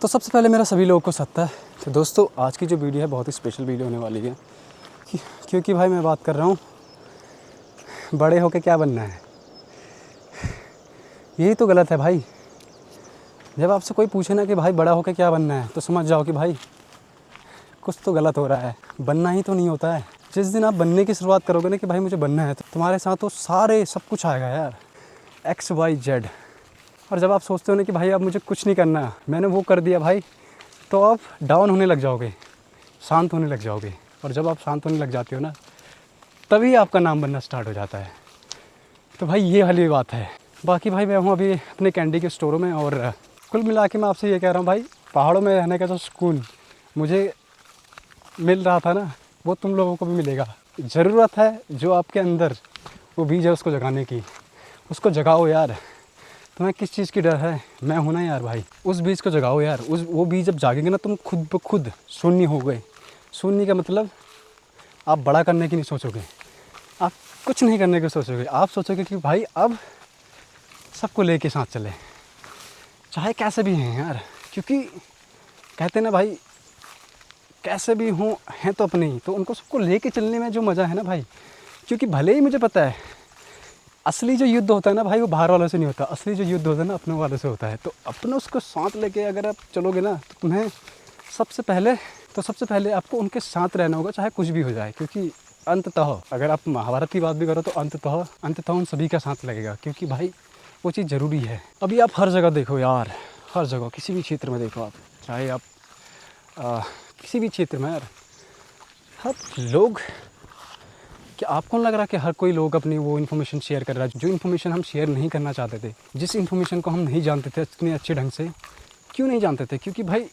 तो सबसे पहले मेरा सभी लोगों को सत्ता है। तो दोस्तों आज की जो वीडियो है बहुत ही स्पेशल वीडियो होने वाली है क्योंकि भाई मैं बात कर रहा हूँ बड़े होके क्या बनना है। यही तो गलत है भाई। जब आपसे कोई पूछे ना कि भाई बड़ा होके क्या बनना है तो समझ जाओ कि भाई कुछ तो गलत हो रहा है। बनना ही तो नहीं होता है। जिस दिन आप बनने की शुरुआत करोगे ना कि भाई मुझे बनना है तो तुम्हारे साथ तो सारे सब कुछ आएगा यार, XYZ। और जब आप सोचते हो ना कि भाई अब मुझे कुछ नहीं करना, मैंने वो कर दिया भाई, तो आप डाउन होने लग जाओगे, शांत होने लग जाओगे। और जब आप शांत होने लग जाते हो ना तभी आपका नाम बनना स्टार्ट हो जाता है। तो भाई ये वाली बात है। बाकी भाई मैं हूँ अभी अपने कैंडी के स्टोरों में और कुल मिला के मैं आपसे ये कह रहा हूँ भाई, पहाड़ों में रहने का जो सुकून मुझे मिल रहा था ना वो तुम लोगों को भी मिलेगा। ज़रूरत है जो आपके अंदर वो बीज है उसको जगाने की, उसको जगाओ यार। तुम्हें किस चीज़ की डर है? मैं हूं ना यार भाई। उस बीज को जगाओ यार। वो बीज जब जागेंगे ना तुम खुद ब खुद शून्य हो गए। शून्य का मतलब आप बड़ा करने की नहीं सोचोगे, आप कुछ नहीं करने की सोचोगे। आप सोचोगे कि भाई अब सबको लेके साथ चले, चाहे कैसे भी हैं यार। क्योंकि कहते ना भाई कैसे भी हों हैं तो अपने ही, तो उनको सबको लेके चलने में जो मज़ा है ना भाई। क्योंकि भले ही मुझे पता है असली जो युद्ध होता है ना भाई वो बाहर वालों से नहीं होता, असली जो युद्ध होता है ना अपने वालों से होता है। तो अपने उसको साथ लेके अगर आप चलोगे ना तो तुम्हें सबसे पहले आपको उनके साथ रहना होगा, चाहे कुछ भी हो जाए। क्योंकि अंततः अगर आप महाभारत की बात भी करो तो अंततः उन सभी का साथ लगेगा। क्योंकि भाई वो चीज़ ज़रूरी है। अभी आप हर जगह देखो यार, हर जगह किसी भी क्षेत्र में देखो आप, चाहे आप किसी भी क्षेत्र में यार, हर लोग, कि आपको नहीं लग रहा कि हर कोई लोग अपनी वो इन्फॉर्मेशन शेयर कर रहा है जो इन्फॉर्मेशन हम शेयर नहीं करना चाहते थे, जिस इन्फॉर्मेशन को हम नहीं जानते थे इतने अच्छे ढंग से। क्यों नहीं जानते थे? क्योंकि भाई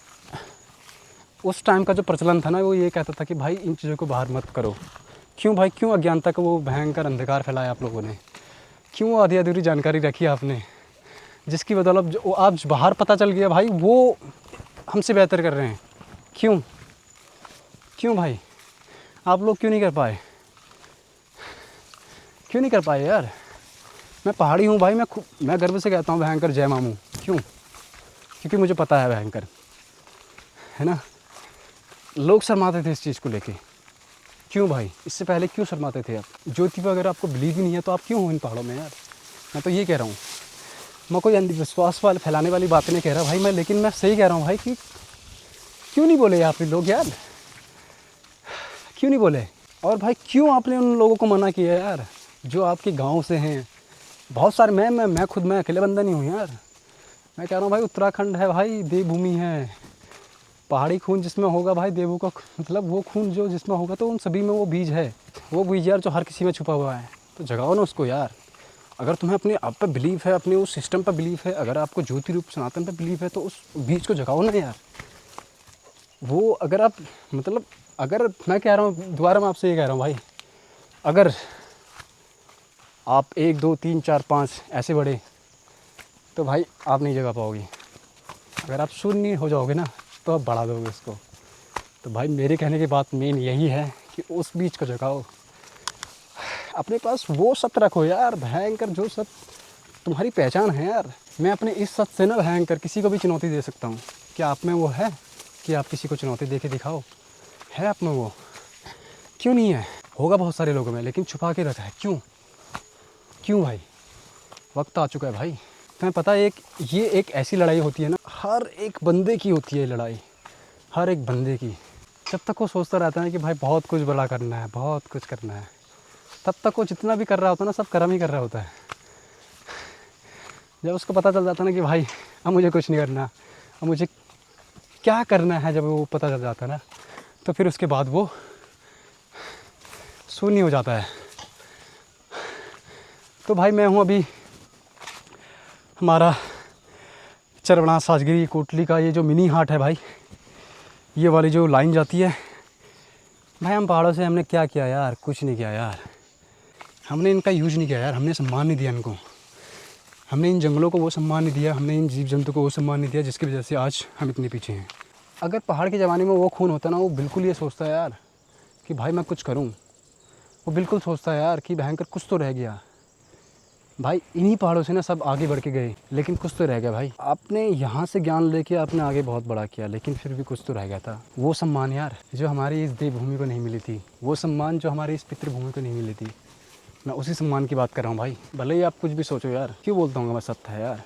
उस टाइम का जो प्रचलन था ना वो ये कहता था कि भाई इन चीज़ों को बाहर मत करो। क्यों भाई, क्यों अज्ञानता का वो भयंकर अंधकार फैलाया आप लोगों ने? क्यों आधी अधूरी जानकारी रखी आपने, जिसकी बदौलत जो आज बाहर पता चल गया भाई वो हमसे बेहतर कर रहे हैं। क्यों क्यों भाई आप लोग क्यों नहीं कर पाए? क्यों नहीं कर पाए यार? मैं पहाड़ी हूँ भाई, मैं गर्व से कहता हूँ भयंकर जय मामू। क्यों? क्योंकि मुझे पता है भयंकर, है ना। लोग शर्माते थे इस चीज़ को लेके। क्यों भाई? इससे पहले क्यों शर्माते थे आप? ज्योति पर अगर आपको बिलीव ही नहीं है तो आप क्यों हो इन पहाड़ों में यार? मैं तो ये कह रहा हूँ, मैं कोई अंधविश्वास वाले फैलाने वाली बातें नहीं कह रहा भाई मैं, लेकिन मैं सही कह रहा हूँ भाई कि क्यों नहीं बोले आप लोग यार? क्यों नहीं बोले? और भाई क्यों आपने उन लोगों को मना किया यार जो आपके गांव से हैं? बहुत सारे, मैं खुद मैं अकेले बंदा नहीं हूँ यार। मैं कह रहा हूँ भाई उत्तराखंड है भाई, देवभूमि है। पहाड़ी खून जिसमें होगा भाई, देवों का मतलब वो खून जो जिसमें होगा तो उन सभी में वो बीज है। वो बीज यार जो हर किसी में छुपा हुआ है, तो जगाओ ना उसको यार। अगर तुम्हें अपने आप पर बिलीव है, अपने उस सिस्टम पर बिलीव है, अगर आपको ज्योति रूप सनातन पर बिलीव है तो उस बीज को जगाओ ना यार। वो अगर आप मतलब, अगर मैं कह रहा हूँ दोबारा मैं आपसे ये कह रहा हूँ भाई, अगर आप 1 2 3 4 5 ऐसे बढ़े तो भाई आप नहीं जगा पाओगे। अगर आप शून्य हो जाओगे ना तो आप बढ़ा दोगे उसको। तो भाई मेरे कहने की बात मेन यही है कि उस बीच को जगाओ। अपने पास वो सत्य रखो यार भयंकर, जो सत्य तुम्हारी पहचान है यार। मैं अपने इस सत्य से ना भयंकर किसी को भी चुनौती दे सकता हूँ। क्या आप में वो है कि आप किसी को चुनौती दे के दिखाओ? है आप में वो? क्यों नहीं है? होगा बहुत सारे लोगों में, लेकिन छुपा के रखा है। क्यों भाई? वक्त आ चुका है भाई। तुम्हें पता है ये एक ऐसी लड़ाई होती है ना, हर एक बंदे की होती है लड़ाई, हर एक बंदे की। जब तक वो सोचता रहता है कि भाई बहुत कुछ बड़ा करना है, बहुत कुछ करना है, तब तक वो जितना भी कर रहा होता है ना सब कर्म ही कर रहा होता है। जब उसको पता चल जाता है ना कि भाई अब मुझे कुछ नहीं करना, अब मुझे क्या करना है, जब वो पता चल जाता है ना तो फिर उसके बाद वो शून्य हो जाता है। तो भाई मैं हूँ अभी हमारा चरवड़ा साजगिरी कोटली का ये जो मिनी हाट है भाई, ये वाली जो लाइन जाती है भाई। हम पहाड़ों से हमने क्या किया यार? कुछ नहीं किया यार। हमने इनका यूज नहीं किया यार, हमने सम्मान नहीं दिया इनको। हमने इन जंगलों को वो सम्मान नहीं दिया, हमने इन जीव जंतु को वो सम्मान नहीं दिया जिसकी वजह से आज हम इतने पीछे हैं। अगर पहाड़ के ज़माने में वो खून होता ना, वो बिल्कुल ये सोचता है यार कि भाई मैं कुछ करूं। वो बिल्कुल सोचता है यार कि भयंकर कुछ तो रह गया। भाई इन्हीं पहाड़ों से ना सब आगे बढ़ के गए, लेकिन कुछ तो रह गया भाई। आपने यहाँ से ज्ञान लेके आपने आगे बहुत बड़ा किया, लेकिन फिर भी कुछ तो रह गया था। वो सम्मान यार जो हमारी इस देवभूमि को नहीं मिली थी, वो सम्मान जो हमारी इस पितृभूमि को नहीं मिली थी, मैं उसी सम्मान की बात कर रहा हूँ भाई। भले ही आप कुछ भी सोचो यार, क्यों बोलता हूँ मैं सत्य है यार,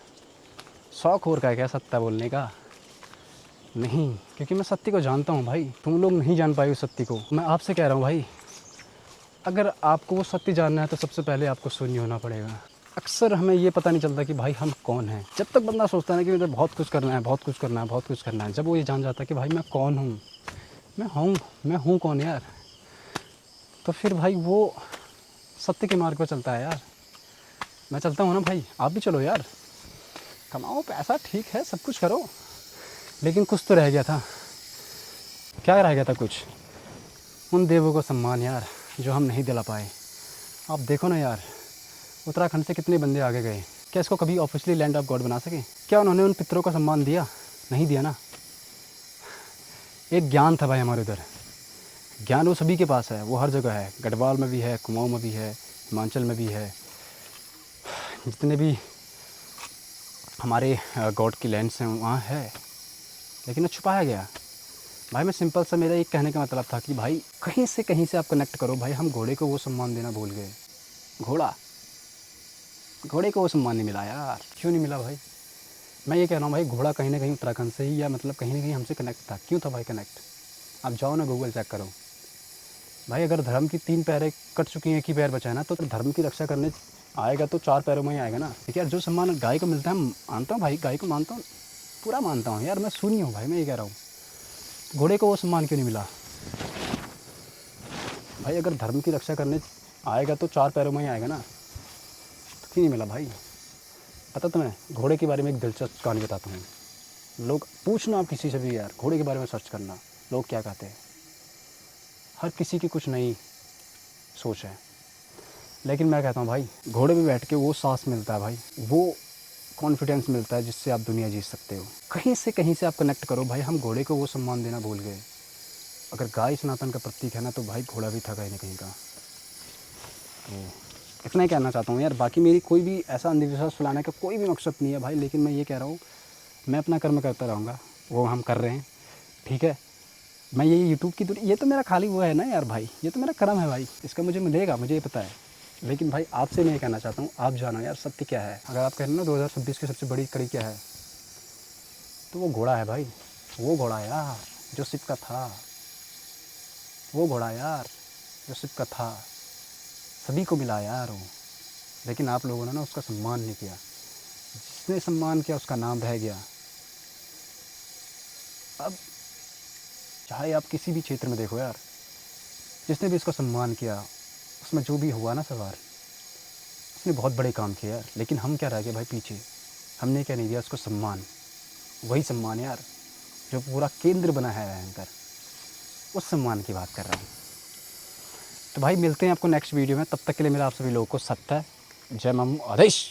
शौक और का है क्या सत्य बोलने का? नहीं, क्योंकि मैं सत्य को जानता हूँ भाई। तुम लोग नहीं जान पाए उस सत्य को। मैं आपसे कह रहा हूँ भाई, अगर आपको वो सत्य जानना है तो सबसे पहले आपको शून्य होना पड़ेगा। अक्सर हमें ये पता नहीं चलता कि भाई हम कौन हैं। जब तक बंदा सोचता है ना कि मुझे बहुत कुछ करना है, बहुत कुछ करना है, बहुत कुछ करना है, जब वो ये जान जाता है कि भाई मैं कौन हूँ, मैं हूँ कौन यार, तो फिर भाई वो सत्य के मार्ग पर चलता है यार। मैं चलता हूँ ना भाई, आप भी चलो यार, कमाओ पैसा, ठीक है, सब कुछ करो, लेकिन कुछ तो रह गया था। क्या रह गया था? कुछ उन देवों को सम्मान यार जो हम नहीं दिला पाए। आप देखो ना यार, उत्तराखंड से कितने बंदे आगे गए, क्या इसको कभी ऑफिशियली लैंड ऑफ गॉड बना सके? क्या उन्होंने उन पितरों का सम्मान दिया? नहीं दिया ना। एक ज्ञान था भाई हमारे उधर, ज्ञान वो सभी के पास है, वो हर जगह है, गढ़वाल में भी है, कुमाऊँ में भी है, हिमाचल में भी है, जितने भी हमारे गॉड की लैंड्स हैं वहाँ है, लेकिन वो छुपाया गया। भाई मैं सिंपल सा, मेरा एक कहने का मतलब था कि भाई कहीं से आप कनेक्ट करो भाई। हम घोड़े को वो सम्मान देना भूल गए। घोड़े को वो सम्मान नहीं मिला यार। क्यों नहीं मिला भाई? मैं ये कह रहा हूँ भाई, घोड़ा कहीं ना कहीं उत्तराखंड से ही, या मतलब कहीं ना कहीं हमसे कनेक्ट था। क्यों था भाई कनेक्ट? आप जाओ ना, गूगल चेक करो भाई। अगर धर्म की 3 पैरें कट चुकी हैं, एक ही पैर बचा है ना, तो धर्म की रक्षा करने आएगा तो 4 पैरों में ही आएगा ना। ठीक है यार, जो सम्मान गाय को मिलता है मानता हूँ भाई, गाय को मानता हूँ, पूरा मानता हूँ यार, मैं शून्य हूँ भाई। मैं ये कह रहा हूँ, घोड़े को वो सम्मान क्यों नहीं मिला भाई? अगर धर्म की रक्षा करने आएगा तो 4 पैरों में ही आएगा ना, तो क्यों नहीं मिला भाई? पता तुम्हें, घोड़े के बारे में एक दिलचस्प कहानी बताता हूँ। लोग पूछना आप किसी से भी यार, घोड़े के बारे में सर्च करना, लोग क्या कहते हैं। हर किसी की कुछ नई सोच है, लेकिन मैं कहता हूँ भाई, घोड़े पे बैठ के वो सांस मिलता है भाई, वो कॉन्फिडेंस मिलता है जिससे आप दुनिया जीत सकते हो। कहीं से आप कनेक्ट करो भाई। हम घोड़े को वो सम्मान देना भूल गए। अगर गाय सनातन का प्रतीक है ना, तो भाई घोड़ा भी था कहीं ना कहीं का। तो इतना ही कहना चाहता हूँ यार। बाकी मेरी कोई भी ऐसा अंधविश्वास फैलाने का कोई भी मकसद नहीं है भाई, लेकिन मैं ये कह रहा हूँ, मैं अपना कर्म करता रहूँगा, वो हम कर रहे हैं, ठीक है। मैं ये यूट्यूब की ये तो मेरा खाली वो है ना यार भाई, ये तो मेरा कर्म है भाई, इसका मुझे मिलेगा, मुझे ये पता है। लेकिन भाई आपसे मैं ये कहना चाहता हूँ, आप जानो यार सत्य क्या है। अगर आप कह रहे हो ना 2026 की सबसे बड़ी कड़ी क्या है, तो वो घोड़ा है भाई। वो घोड़ा यार जो शिव का था, वो घोड़ा यार जो शिव का था, सभी को मिला यार वो। लेकिन आप लोगों ने ना उसका सम्मान नहीं किया। जिसने सम्मान किया उसका नाम रह गया। अब चाहे आप किसी भी क्षेत्र में देखो यार, जिसने भी इसका सम्मान किया, उसमें जो भी हुआ ना सवार, उसने बहुत बड़े काम किए यार। लेकिन हम क्या रह गए भाई पीछे, हमने क्या नहीं दिया उसको सम्मान। वही सम्मान यार जो पूरा केंद्र बना है भयंकर, उस सम्मान की बात कर रहा हूँ। तो भाई मिलते हैं आपको नेक्स्ट वीडियो में, तब तक के लिए मेरा आप सभी लोगों को सत्य जय मामू आदेश।